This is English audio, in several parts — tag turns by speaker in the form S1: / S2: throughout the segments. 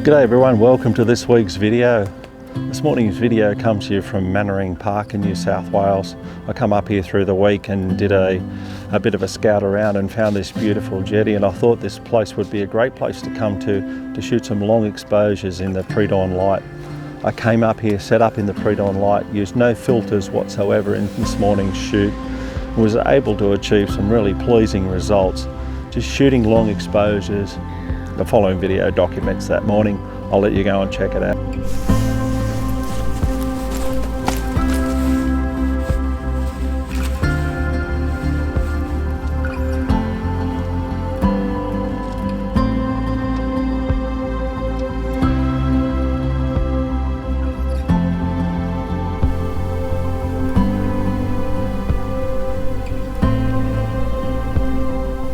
S1: G'day everyone, welcome to this week's video. This morning's video comes to you from Mannering Park in New South Wales. I come up here through the week and did a bit of a scout around and found this beautiful jetty, and I thought this place would be a great place to come to shoot some long exposures in the pre-dawn light. I came up here, set up in the pre-dawn light, used no filters whatsoever in this morning's shoot, and was able to achieve some really pleasing results. Just shooting long exposures. The following video documents that morning. I'll let you go and check it out.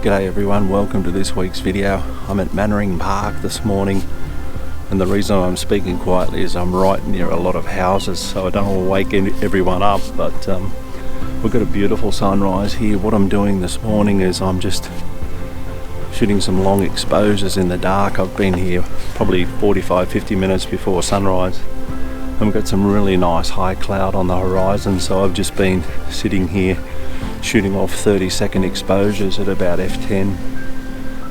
S1: G'day everyone, welcome to this week's video. I'm at Mannering Park this morning, and the reason I'm speaking quietly is I'm right near a lot of houses, so I don't want to wake everyone up, but we've got a beautiful sunrise here. What I'm doing this morning is I'm just shooting some long exposures in the dark. I've been here probably 45-50 minutes before sunrise, and we've got some really nice high cloud on the horizon, so I've just been sitting here shooting off 30-second exposures at about f10.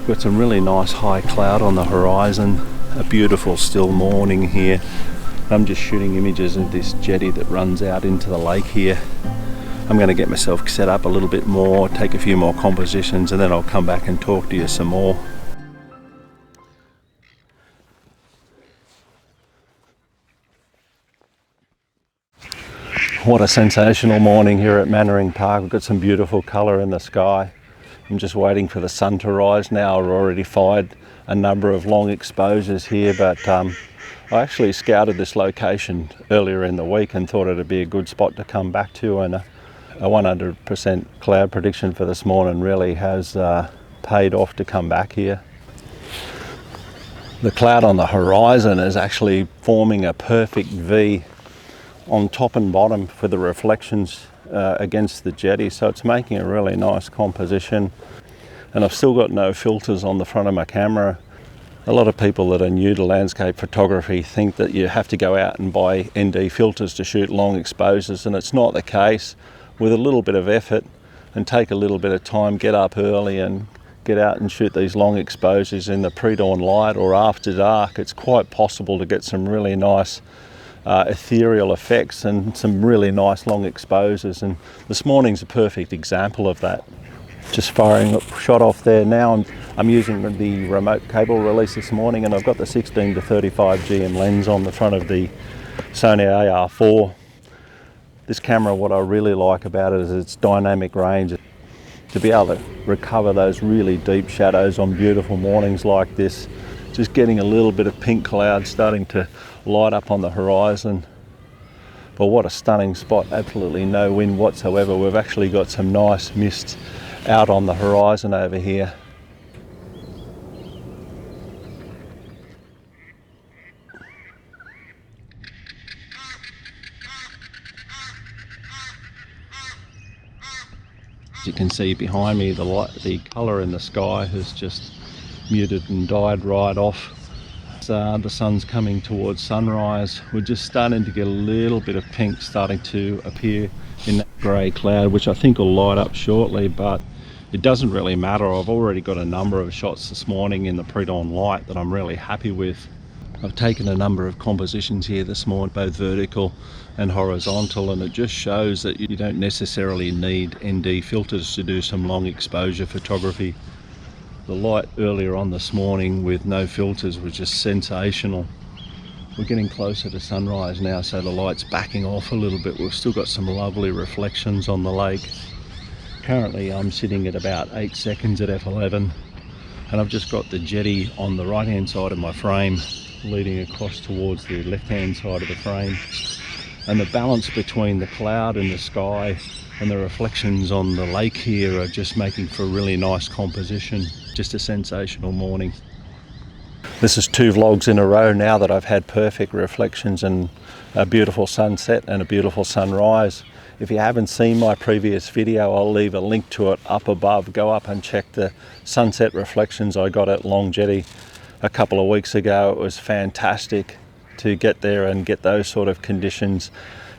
S1: Got some really nice high cloud on the horizon, a beautiful still morning here. I'm just shooting images of this jetty that runs out into the lake here. I'm going to get myself set up a little bit more, take a few more compositions, and then I'll come back and talk to you some more. What a sensational morning here at Mannering Park. We've got some beautiful colour in the sky. I'm just waiting for the sun to rise now. I've already fired a number of long exposures here, but I actually scouted this location earlier in the week and thought it'd be a good spot to come back to, and a 100% cloud prediction for this morning really has paid off to come back here. The cloud on the horizon is actually forming a perfect V on top and bottom for the reflections against the jetty, so it's making a really nice composition. And I've still got no filters on the front of my camera. A lot of people that are new to landscape photography think that you have to go out and buy ND filters to shoot long exposures, and it's not the case. With a little bit of effort and take a little bit of time, get up early and get out and shoot these long exposures in the pre-dawn light or after dark, it's quite possible to get some really nice ethereal effects and some really nice long exposures, and this morning's a perfect example of that. Just firing a shot off there now. I'm using the remote cable release this morning, and I've got the 16 to 35 GM lens on the front of the Sony A7RIV. This camera, what I really like about it is its dynamic range. To be able to recover those really deep shadows on beautiful mornings like this, just getting a little bit of pink cloud starting to light up on the horizon. But what a stunning spot, absolutely no wind whatsoever. We've actually got some nice mist out on the horizon over here. As you can see behind me, the colour in the sky has just muted and died right off. The sun's coming towards sunrise. We're just starting to get a little bit of pink starting to appear in that grey cloud, which I think will light up shortly, but it doesn't really matter. I've already got a number of shots this morning in the pre-dawn light that I'm really happy with. I've taken a number of compositions here this morning, both vertical and horizontal, and it just shows that you don't necessarily need ND filters to do some long exposure photography. The light earlier on this morning with no filters was just sensational. We're getting closer to sunrise now, so the light's backing off a little bit. We've still got some lovely reflections on the lake. Currently I'm sitting at about 8 seconds at f11, and I've just got the jetty on the right hand side of my frame leading across towards the left hand side of the frame, and the balance between the cloud and the sky and the reflections on the lake here are just making for a really nice composition. Just a sensational morning. This is 2 vlogs in a row now that I've had perfect reflections and a beautiful sunset and a beautiful sunrise. If you haven't seen my previous video, I'll leave a link to it up above. Go up and check the sunset reflections I got at Long Jetty. a couple of weeks ago. It was fantastic to get there and get those sort of conditions.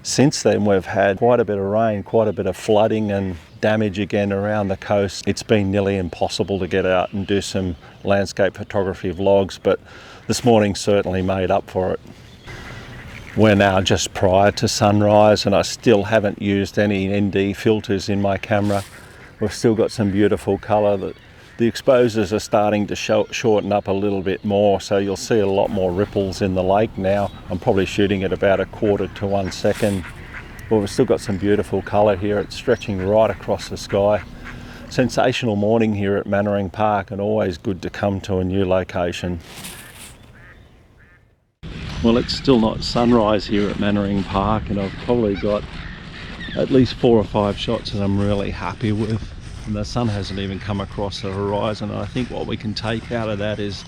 S1: Since then we've had quite a bit of rain, quite a bit of flooding and damage again around the coast. It's been nearly impossible to get out and do some landscape photography vlogs, but this morning certainly made up for it. We're now just prior to sunrise and I still haven't used any ND filters in my camera. We've still got some beautiful colour. The exposures are starting to shorten up a little bit more, so you'll see a lot more ripples in the lake now. I'm probably shooting at about 1/4 to 1 second. But we've still got some beautiful colour here. It's stretching right across the sky. Sensational morning here at Mannering Park, and always good to come to a new location. Well, it's still not sunrise here at Mannering Park, and I've probably got at least 4 or 5 shots that I'm really happy with. And the sun hasn't even come across the horizon. And I think what we can take out of that is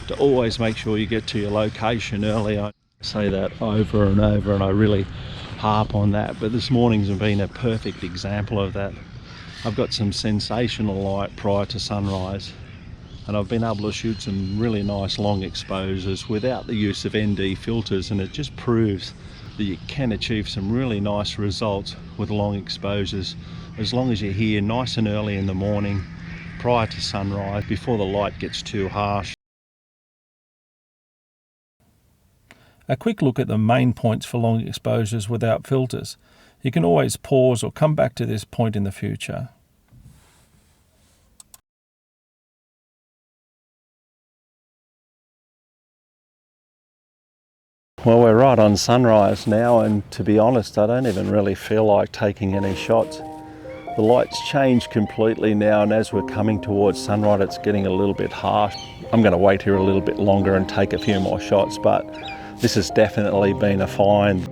S1: to always make sure you get to your location early. I say that over and over and I really harp on that, but this morning's been a perfect example of that. I've got some sensational light prior to sunrise and I've been able to shoot some really nice long exposures without the use of ND filters, and it just proves that you can achieve some really nice results with long exposures as long as you're here nice and early in the morning prior to sunrise, before the light gets too harsh.
S2: A quick look at the main points for long exposures without filters. You can always pause or come back to this point in the future.
S1: Well, we're right on sunrise now, and to be honest, I don't even really feel like taking any shots. The light's changed completely now, and as we're coming towards sunrise, it's getting a little bit harsh. I'm going to wait here a little bit longer and take a few more shots, but this has definitely been a find.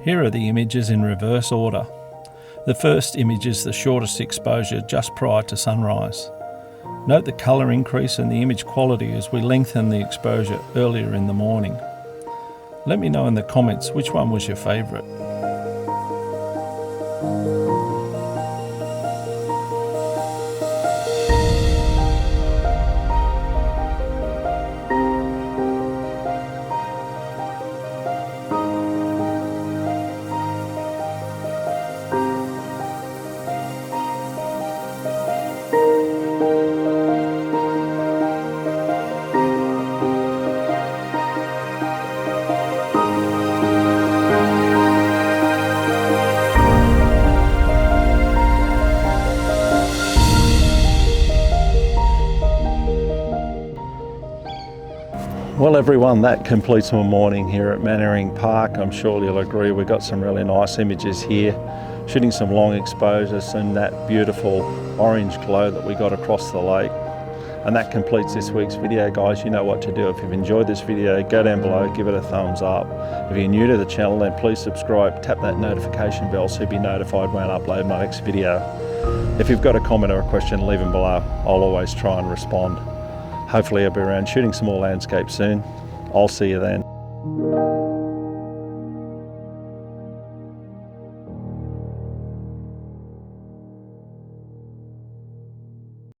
S2: Here are the images in reverse order. The first image is the shortest exposure just prior to sunrise. Note the colour increase and the image quality as we lengthen the exposure earlier in the morning. Let me know in the comments which one was your favourite.
S1: Well everyone, that completes my morning here at Mannering Park. I'm sure you'll agree we got some really nice images here, shooting some long exposures and that beautiful orange glow that we got across the lake. And that completes this week's video, guys. You know what to do. If you've enjoyed this video, go down below, give it a thumbs up. If you're new to the channel, then please subscribe, tap that notification bell so you'll be notified when I upload my next video. If you've got a comment or a question, leave them below. I'll always try and respond. Hopefully I'll be around shooting some more landscapes soon. I'll see you then.